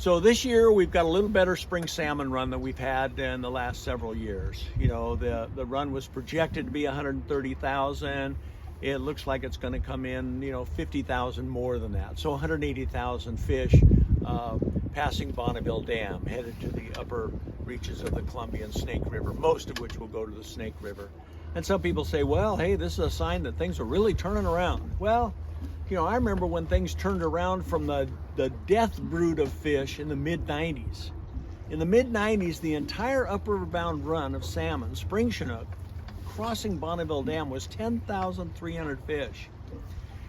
So this year we've got a little better spring salmon run than we've had in the last several years. You know, the run was projected to be 130,000. It looks like it's going to come in, 50,000 more than that. So 180,000 fish passing Bonneville Dam, headed to the upper reaches of the Columbia and Snake River, most of which will go to the Snake River. And some people say, well, hey, this is a sign that things are really turning around. Well, I remember when things turned around from the death brood of fish in the mid-90s. In the mid-90s, the entire upriver-bound run of salmon, spring Chinook, crossing Bonneville Dam was 10,300 fish.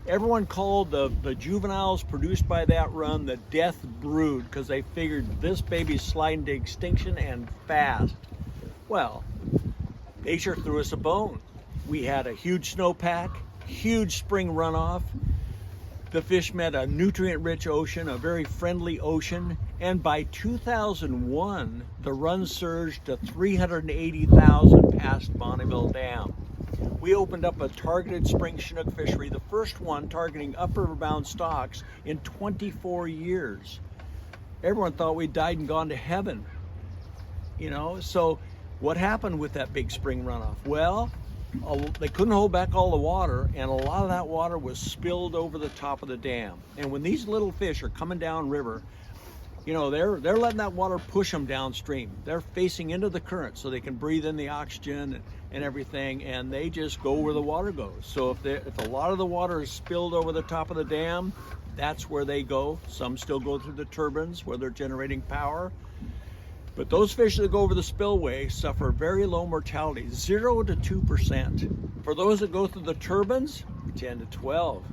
Everyone called the juveniles produced by that run the death brood because they figured this baby's sliding to extinction and fast. Well, nature threw us a bone. We had a huge snowpack, huge spring runoff. The fish met a nutrient-rich ocean, a very friendly ocean, and by 2001, the run surged to 380,000 past Bonneville Dam. We opened up a targeted spring Chinook fishery, the first one targeting upriver-bound stocks in 24 years. Everyone thought we died and gone to heaven. So what happened with that big spring runoff? Well, they couldn't hold back all the water, and a lot of that water was spilled over the top of the dam. And when these little fish are coming down river, they're letting that water push them downstream. They're facing into the current so they can breathe in the oxygen and everything, and they just go where the water goes. So if a lot of the water is spilled over the top of the dam, that's where they go. Some still go through the turbines where they're generating power. But those fish that go over the spillway suffer very low mortality, 0 to 2%. For those that go through the turbines, 10 to 12.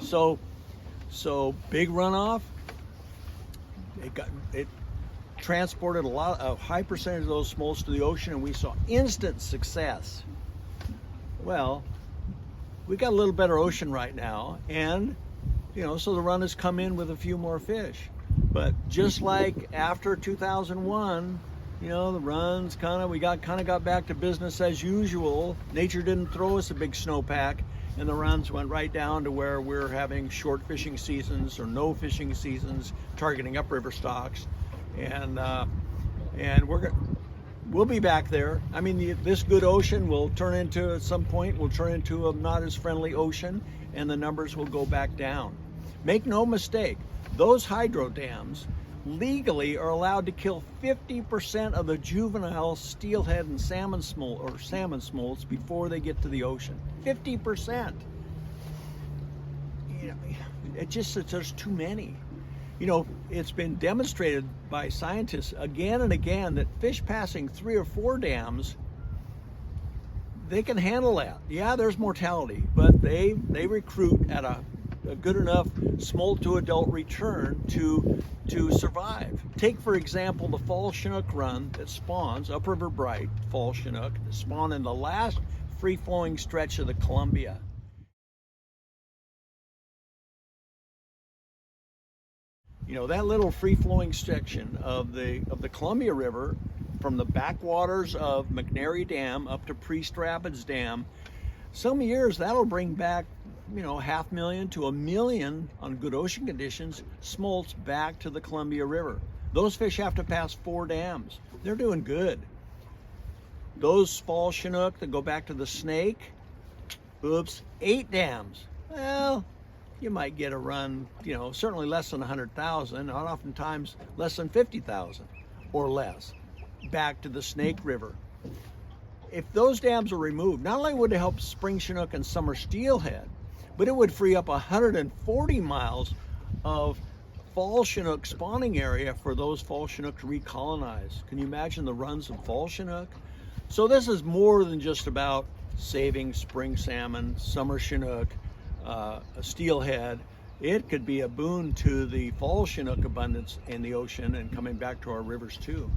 So big runoff. It transported a high percentage of those smolts to the ocean, and we saw instant success. Well, we got a little better ocean right now, and so the run has come in with a few more fish. But just like after 2001, the runs we got back to business as usual. Nature didn't throw us a big snowpack, and the runs went right down to where we're having short fishing seasons or no fishing seasons, targeting upriver stocks, and we'll be back there. I mean, this good ocean will turn into, at some point, a not as friendly ocean, and the numbers will go back down. Make no mistake, those hydro dams legally are allowed to kill 50% of the juvenile steelhead and salmon smolts before they get to the ocean. 50%. There's too many. It's been demonstrated by scientists again and again that fish passing 3 or 4 dams, they can handle that. Yeah, there's mortality, but they recruit at a good enough smolt to adult return to survive. Take, for example, the fall Chinook run that spawns, upriver bright fall Chinook, that spawn in the last free-flowing stretch of the Columbia. That little free-flowing section of the Columbia River, from the backwaters of McNary Dam up to Priest Rapids Dam, some years that'll bring back 500,000 to 1 million on good ocean conditions smolts back to the Columbia River. Those fish have to pass 4 dams. They're doing good. Those fall Chinook that go back to the Snake, 8 dams. Well, you might get a run, certainly less than 100,000, and oftentimes less than 50,000 or less, back to the Snake River. If those dams are removed, not only would it help spring Chinook and summer steelhead, but it would free up 140 miles of fall Chinook spawning area for those fall Chinook to recolonize. Can you imagine the runs of fall Chinook? So this is more than just about saving spring salmon, summer Chinook, steelhead. It could be a boon to the fall Chinook abundance in the ocean and coming back to our rivers too.